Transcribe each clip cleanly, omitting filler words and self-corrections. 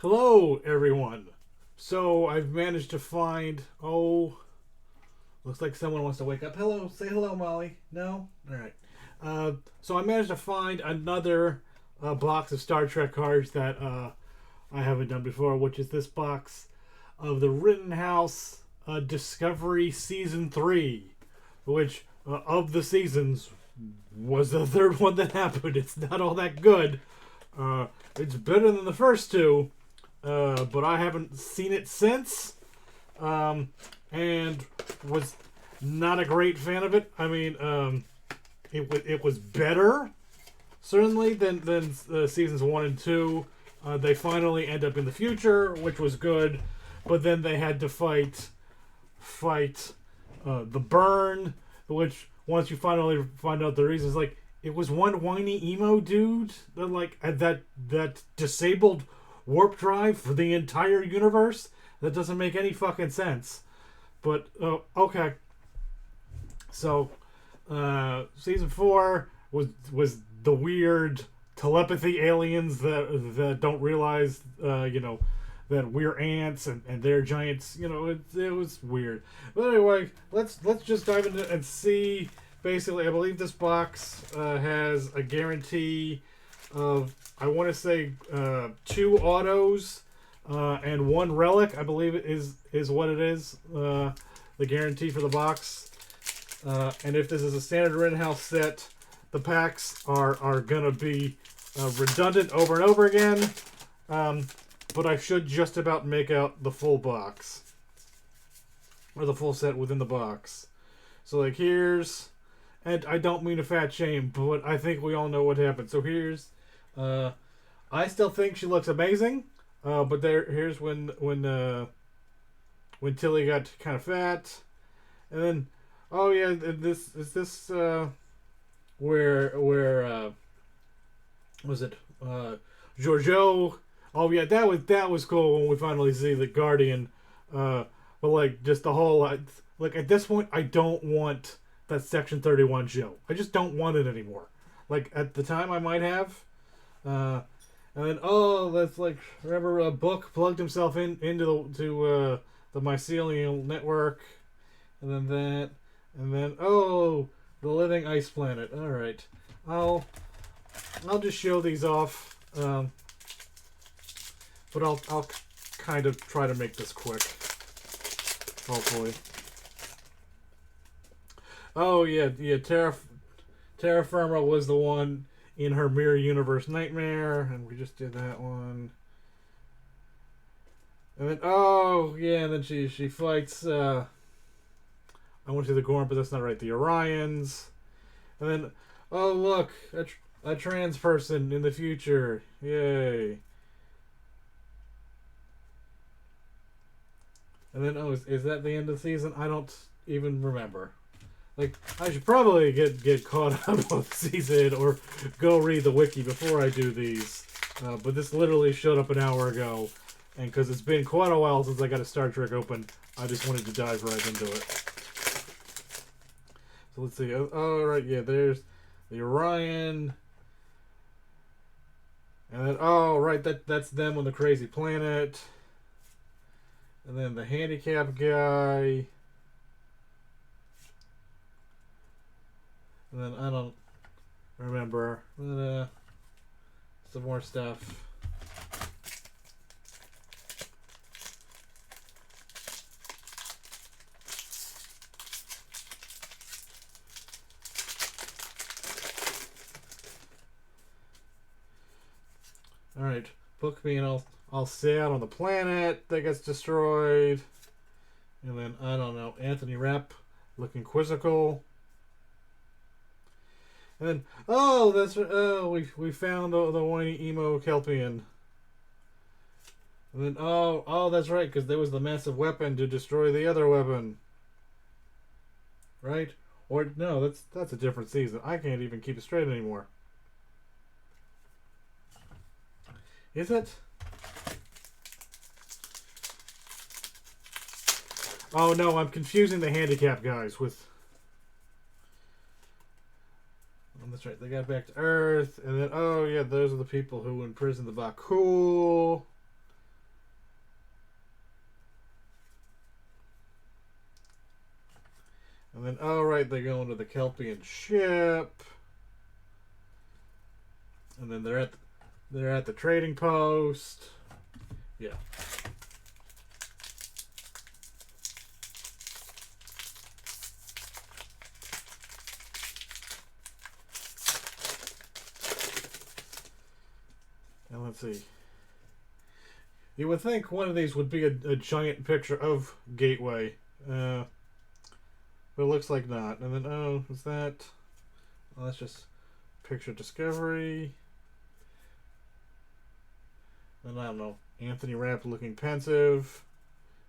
Hello, everyone. So I've managed to find. Oh, looks like someone wants to wake up. Hello, say hello, Molly. No, all right. So I managed to find another box of Star Trek cards that I haven't done before, which is this box of the Rittenhouse Discovery Season 3, which of the seasons was the third one that happened. It's not all that good. It's better than the first two, but I haven't seen it since, and was not a great fan of it. I mean, it was better certainly than seasons 1 and 2. They finally end up in the future, which was good, but then they had to fight the burn, which once you finally find out the reasons, like it was one whiny emo dude that had that disabled warp drive for the entire universe. That doesn't make any fucking sense. But okay, so season 4 was the weird telepathy aliens that don't realize that we're ants and they're giants. It was weird. But anyway, let's just dive into it and see. Basically, I believe this box has a guarantee of, I want to say, 2 autos and 1 relic. I believe it is what it is. The guarantee for the box. And if this is a standard Rittenhouse set, the packs are gonna be redundant over and over again. But I should just about make out the full box. Or the full set within the box. So here's... And I don't mean to fat shame, but I think we all know what happened. So here's... I still think she looks amazing. But here's when Tilly got kind of fat. And then... Oh yeah, this is this... where was it? Giorgio. Oh yeah, that was cool when we finally see the Guardian. But just the whole at this point, I don't want that Section 31 show. I just don't want it anymore. At the time, I might have. And then that's remember Book plugged himself into the mycelial network, and then that, and then the living ice planet. All right, I'll just show these off. But I'll kind of try to make this quick. Hopefully. Oh yeah. Terra Firma was the one in her Mirror Universe Nightmare, and we just did that one. And then and then she fights. I went to the Gorn, but that's not right. The Orions, and then look, a trans person in the future. Yay. And then, is that the end of the season? I don't even remember. I should probably get caught up on the season or go read the wiki before I do these. But this literally showed up an hour ago. And because it's been quite a while since I got a Star Trek open, I just wanted to dive right into it. So let's see. Oh, right, yeah, there's the Orion. And then, right, that's them on the crazy planet. And then the handicap guy. And then I don't remember. Some more stuff. Alright. Book being all sad on the planet that gets destroyed. And then, I don't know, Anthony Rapp looking quizzical. And then, we found the whiny emo Kelpian. And then, that's right, because there was the massive weapon to destroy the other weapon. Right? Or, no, that's a different season. I can't even keep it straight anymore. Is it? Oh no, I'm confusing the handicap guys with... that's right, they got back to Earth, and then, those are the people who imprisoned the Baku. And then, oh right, they go into the Kelpian ship. And then they're at the trading post. Yeah. And let's see. You would think one of these would be a giant picture of Gateway. But it looks like not. And then, oh, is that... Oh, that's just picture Discovery. And I don't know. Anthony Rapp looking pensive.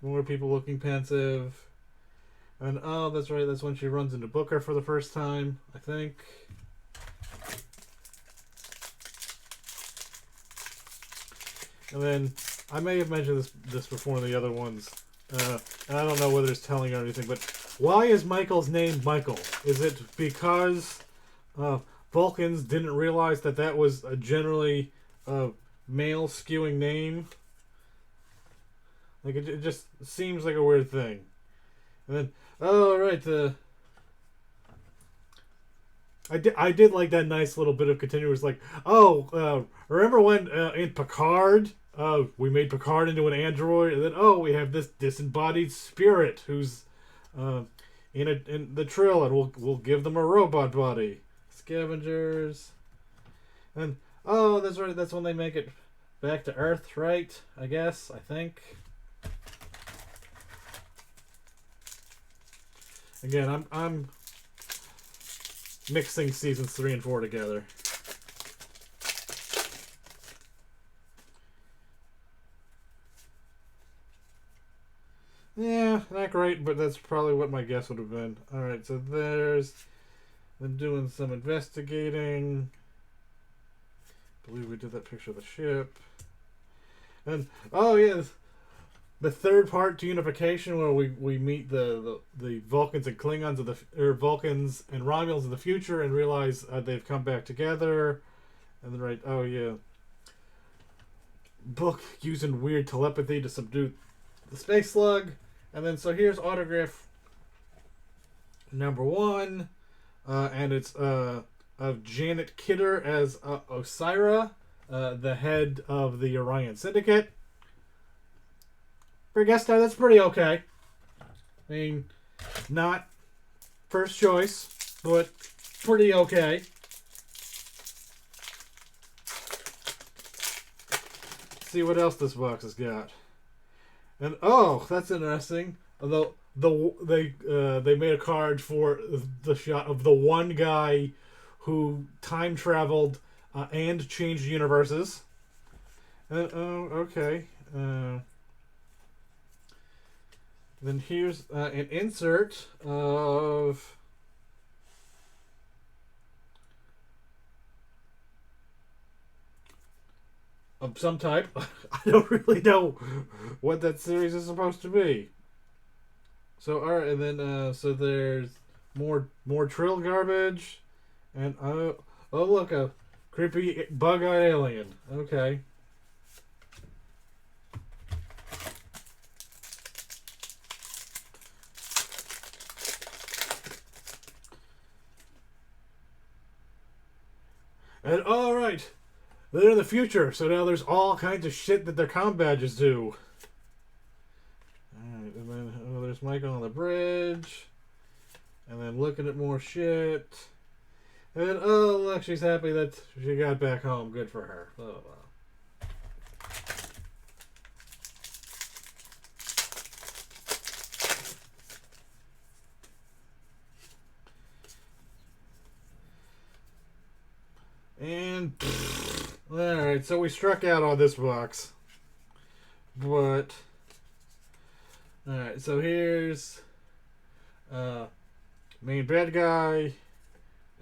More people looking pensive. And, oh, that's right. That's when she runs into Booker for the first time, I think. And then, I may have mentioned this before in the other ones. And I don't know whether it's telling or anything, but why is Michael's name Michael? Is it because Vulcans didn't realize that was a generally male skewing name? Like, it just seems like a weird thing. And then, oh, right, I did like that nice little bit of continuous, like, oh, remember when in Picard, we made Picard into an android, and then, oh, we have this disembodied spirit who's in the Trill, and we'll give them a robot body. Scavengers. And, oh, that's right, that's when they make it back to Earth, right? I guess, I think. Again, I'm mixing seasons 3 and 4 together. Yeah, not great, but that's probably what my guess would have been. Alright, so there's them doing some investigating. I believe we did that picture of the ship. And, oh yeah, the third part to Unification, where we meet the Vulcans and Klingons of Vulcans and Romulans of the future, and realize they've come back together. And then right, oh yeah, Book using weird telepathy to subdue the space slug. And then so here's autograph number 1, and it's of Janet Kidder as Osira, the head of the Orion Syndicate. For a guest star, that's pretty okay. I mean, not first choice, but pretty okay. Let's see what else this box has got. And oh, that's interesting. Although they made a card for the shot of the one guy who time traveled and changed universes. And oh, okay. Then here's an insert of some type. I don't really know what that series is supposed to be. So alright, and then so there's more Trill garbage, and oh look, a creepy bug-eyed alien. Okay. And alright, they're in the future, so now there's all kinds of shit that their comm badges do. Alright, and then there's Michael on the bridge. And then looking at more shit. And then, oh look, she's happy that she got back home. Good for her. Blah, blah, blah. And alright, so we struck out on this box. But alright, so here's main bad guy,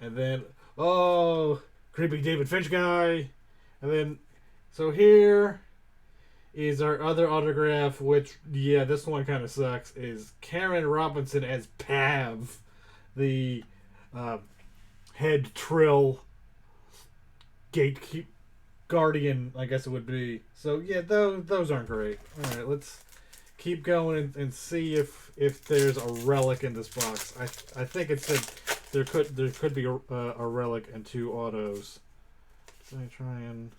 and then oh, creepy David Finch guy, and then so here is our other autograph, which yeah, this one kind of sucks, is Karen Robinson as Pav, the head Trill gatekeep guardian, I guess it would be. So yeah, those aren't great. All right, let's keep going and see if there's a relic in this box. I think it said there could be a relic and 2 autos. So I try and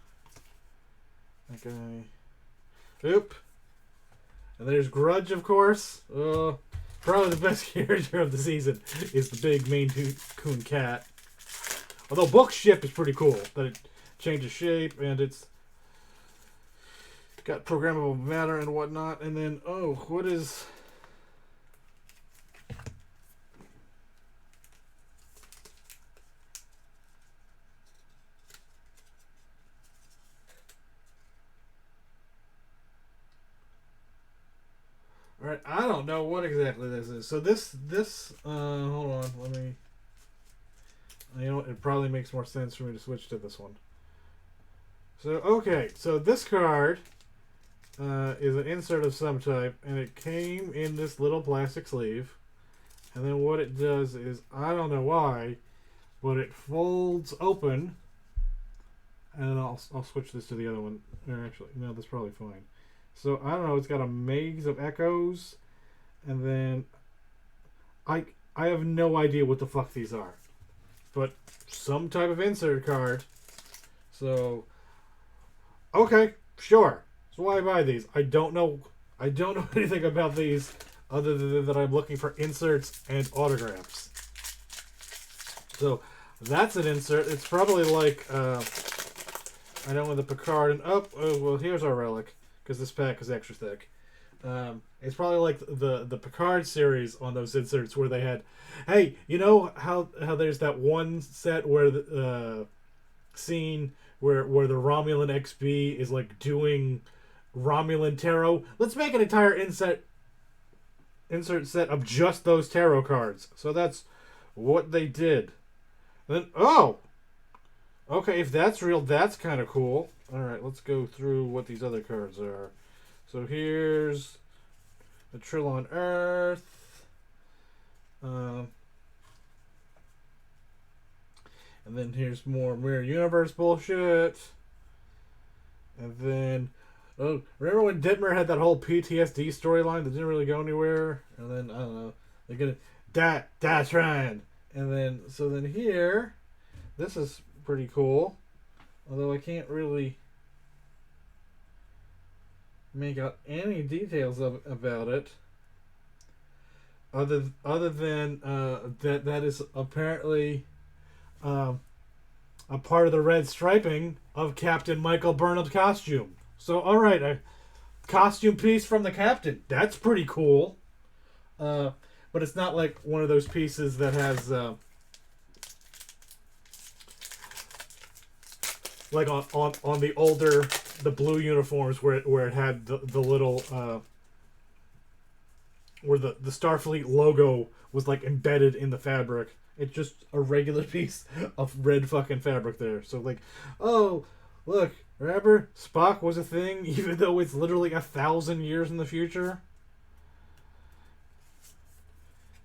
okay. Oop. And there's Grudge, of course. Probably the best character of the season is the big Maine Coon cat. Although Book Shift is pretty cool. That it changes shape and it's got programmable matter and whatnot. And then, what is... Alright, I don't know what exactly this is. So this, hold on, let me... You know what, it probably makes more sense for me to switch to this one. So, okay, so this card is an insert of some type, and it came in this little plastic sleeve. And then what it does is, I don't know why, but it folds open. And I'll switch this to the other one. Or actually, no, that's probably fine. So, I don't know, it's got a maze of echoes, and then I have no idea what the fuck these are. But some type of insert card. So, okay, sure. So why buy these? I don't know anything about these other than that I'm looking for inserts and autographs. So, that's an insert. It's probably like, I know with the Picard, and well, here's our relic. Because this pack is extra thick. It's probably like the Picard series on those inserts where they had, hey, you know how there's that one set where the scene where the Romulan XB is like doing Romulan tarot. Let's make an entire insert set of just those tarot cards. So that's what they did. Then okay, if that's real, that's kind of cool. Alright, let's go through what these other cards are. So here's a Trill on Earth. And then here's more Mirror Universe bullshit. And then, remember when Dittmer had that whole PTSD storyline that didn't really go anywhere? And then, I don't know, they're gonna die trying. And then, so then here, this is pretty cool. Although I can't really make out any details about it, other than that is apparently a part of the red striping of Captain Michael Burnham's costume. So, all right, a costume piece from the Captain. That's pretty cool. But it's not like one of those pieces that has. Like on the older, the blue uniforms where it had the little, where the Starfleet logo was like embedded in the fabric. It's just a regular piece of red fucking fabric there. So like, oh, look, remember Spock was a thing even though it's literally 1,000 years in the future?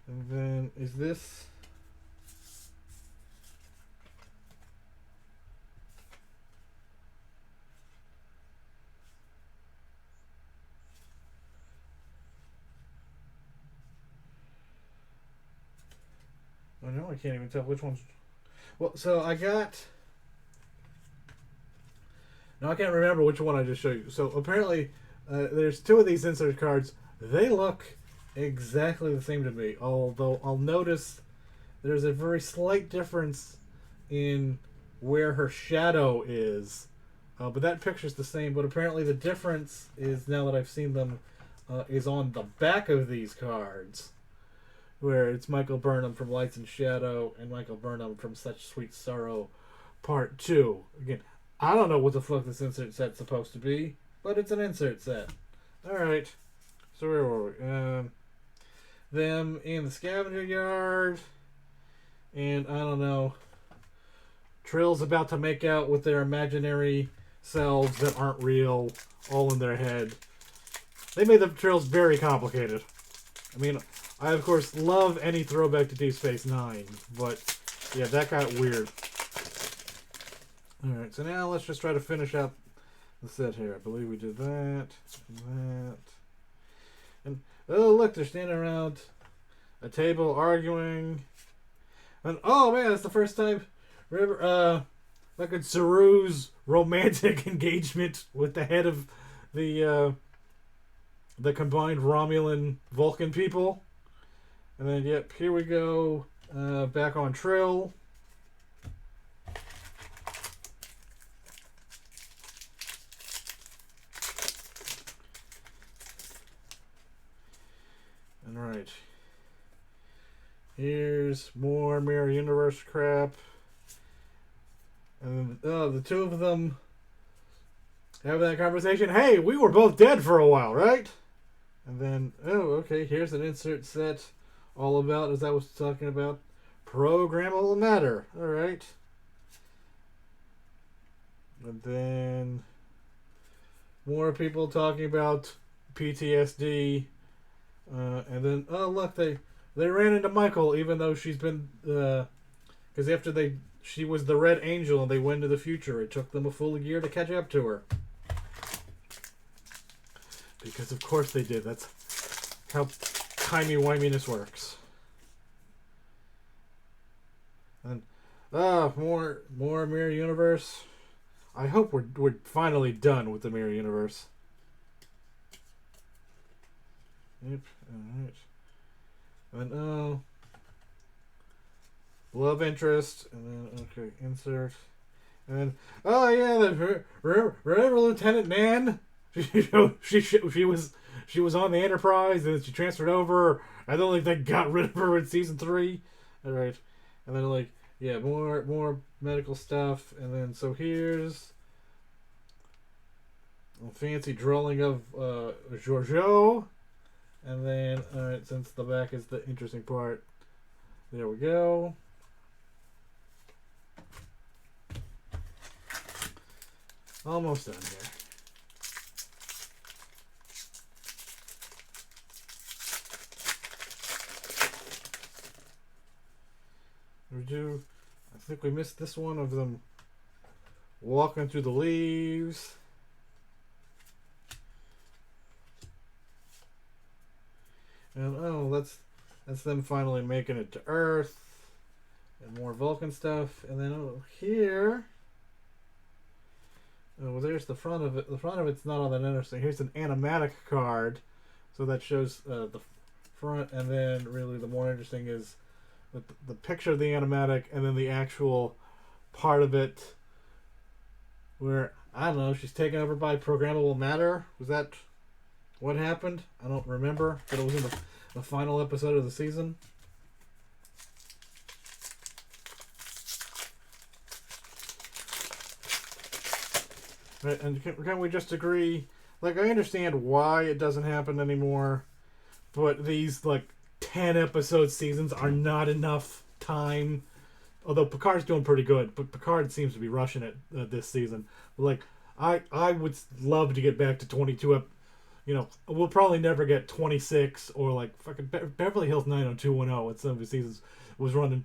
And then, is this... Oh no, I can't even tell which one's... Well, so I got... Now I can't remember which one I just showed you. So apparently, there's 2 of these insert cards. They look exactly the same to me. Although I'll notice there's a very slight difference in where her shadow is. But that picture's the same. But apparently the difference is, now that I've seen them, is on the back of these cards. Where it's Michael Burnham from Lights and Shadow and Michael Burnham from Such Sweet Sorrow Part 2. Again, I don't know what the fuck this insert set's supposed to be, but it's an insert set. Alright. So where were we? Them in the scavenger yard. And I don't know. Trill's about to make out with their imaginary selves that aren't real, all in their head. They made the Trills very complicated. I mean, I, of course, love any throwback to Deep Space Nine, but, yeah, that got weird. Alright, so now let's just try to finish out the set here. I believe we did that. And oh look, they're standing around a table arguing. And oh man, it's the first time look at Saru's romantic engagement with the head of the combined Romulan Vulcan people. And then yep, here we go. Back on Trill. Alright. Here's more Mirror Universe crap. And then, the two of them have that conversation. Hey, we were both dead for a while, right? And then, okay, here's an insert set all about, as I was talking about, programmable matter. Alright. And then more people talking about PTSD. And then, oh look, they ran into Michael, even though she's been, because after she was the Red Angel and they went to the future, it took them a full year to catch up to her. Because of course they did. That's how timey-wiminess works. And more Mirror Universe. I hope we're finally done with the Mirror Universe. Yep. Alright. And then love interest, and then okay, insert, and then remember Lieutenant Nan? She was on the Enterprise, and she transferred over. I don't think they got rid of her in season 3. All right, and then like more medical stuff, and then so here's a fancy drawing of Giorgio, and then alright, since the back is the interesting part, there we go. Almost done here. I think we missed this one of them walking through the leaves. And that's them finally making it to Earth. And more Vulcan stuff. And then here, there's the front of it. The front of it's not all that interesting. Here's an animatic card, so that shows the front. And then really the more interesting is the picture of the animatic, and then the actual part of it where, I don't know, she's taken over by programmable matter. Was that what happened? I don't remember, but it was in the final episode of the season. Right, and can we just agree? Like, I understand why it doesn't happen anymore, but these, 10 episode seasons are not enough time. Although Picard's doing pretty good, but Picard seems to be rushing it this season. I would love to get back to 22. We'll probably never get 26 or fucking Beverly Hills 90210 at some of the seasons was running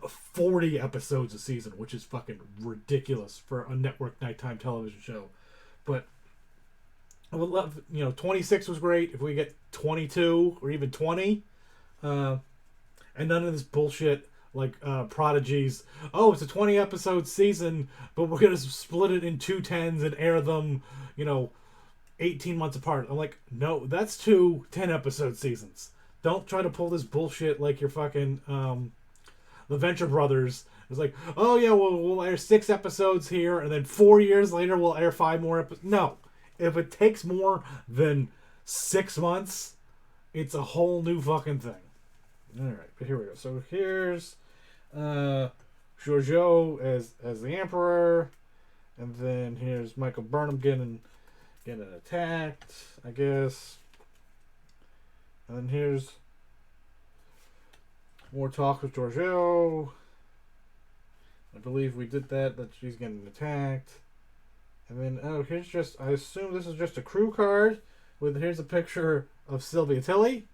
40 episodes a season, which is fucking ridiculous for a network nighttime television show. But I would love, 26 was great. If we get 22 or even 20, and none of this bullshit Prodigy's, it's a 20 episode season, but we're gonna split it in 2 10s and air them 18 months apart. I'm like, no, that's 2 10 episode seasons. Don't try to pull this bullshit like you're fucking the Venture Brothers. It's like, oh yeah, we'll air 6 episodes here, and then 4 years later we'll air 5 more episodes. No, if it takes more than 6 months, it's a whole new fucking thing. Alright, but here we go. So here's Giorgio as the Emperor, and then here's Michael Burnham getting attacked, I guess. And then here's more talk with Giorgio. I believe we did that she's getting attacked. And then, here's just, I assume this is just a crew card here's a picture of Sylvia Tilly.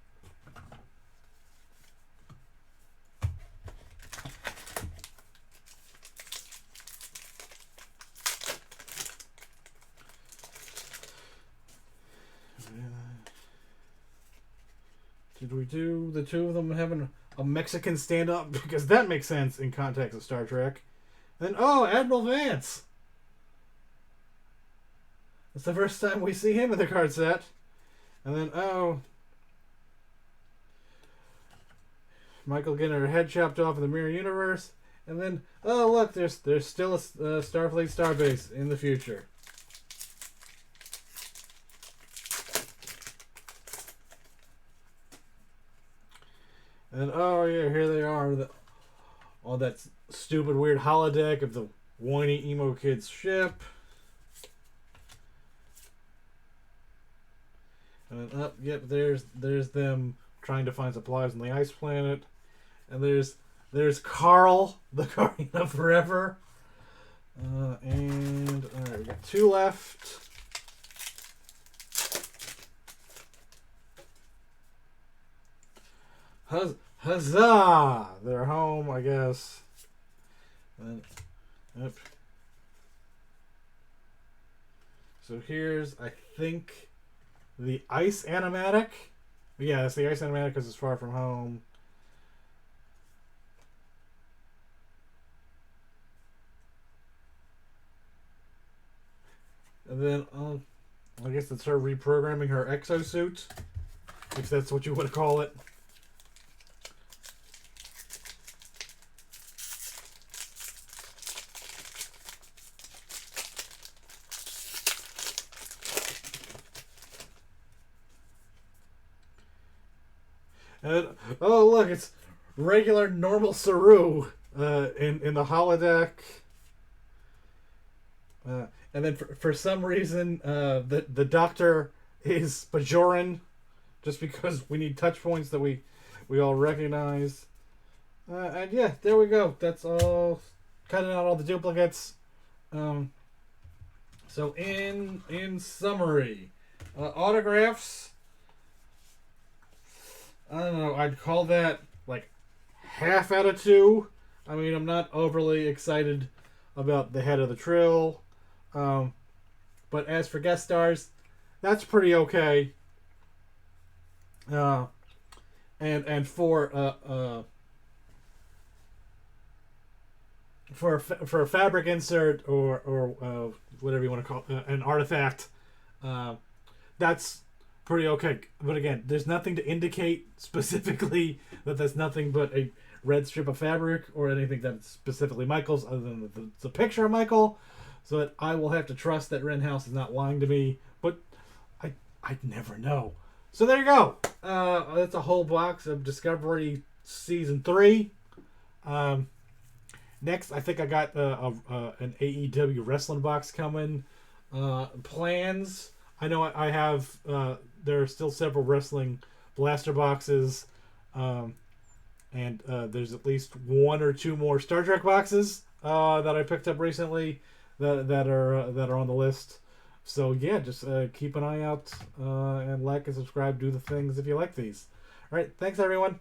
Did we do the two of them having a Mexican stand-up? Because that makes sense in context of Star Trek. And then, oh, Admiral Vance. It's the first time we see him in the card set. And then, oh, Michael getting her head chopped off in the Mirror Universe. And then, oh, look, there's still a Starfleet starbase in the future. And, oh, yeah, here they are. All that stupid, weird holodeck of the whiny emo kid's ship. And up, yep, there's them trying to find supplies on the ice planet. And there's Carl, the Guardian of Forever. And alright, we got two left. Huzzah! They're home, I guess. And, yep. So here's, I think, the ice animatic. Yeah, it's the ice animatic because it's far from home. And then, I guess it's her reprogramming her exosuit, if that's what you would call it. And, oh, look, it's regular, normal Saru in the holodeck. And then for some reason, the Doctor is Bajoran, just because we need touch points that we all recognize. And yeah, there we go. That's all. Cutting out all the duplicates. So in summary, autographs. I don't know. I'd call that like half out of 2. I mean, I'm not overly excited about the head of the Trill. But as for guest stars, that's pretty okay. And for a fabric insert or whatever you want to call it, an artifact, that's pretty okay. But again, there's nothing to indicate specifically that that's nothing but a red strip of fabric or anything that's specifically Michael's, other than the picture of Michael. So that I will have to trust that Rittenhouse is not lying to me, but I'd never know. So there you go. That's a whole box of Discovery Season 3. Next, I think I got an AEW wrestling box coming. Plans. I know I have. There are still several wrestling blaster boxes, and there's at least 1 or 2 more Star Trek boxes that I picked up recently that are on the list. So yeah, just keep an eye out and like and subscribe. Do the things if you like these. All right, thanks everyone.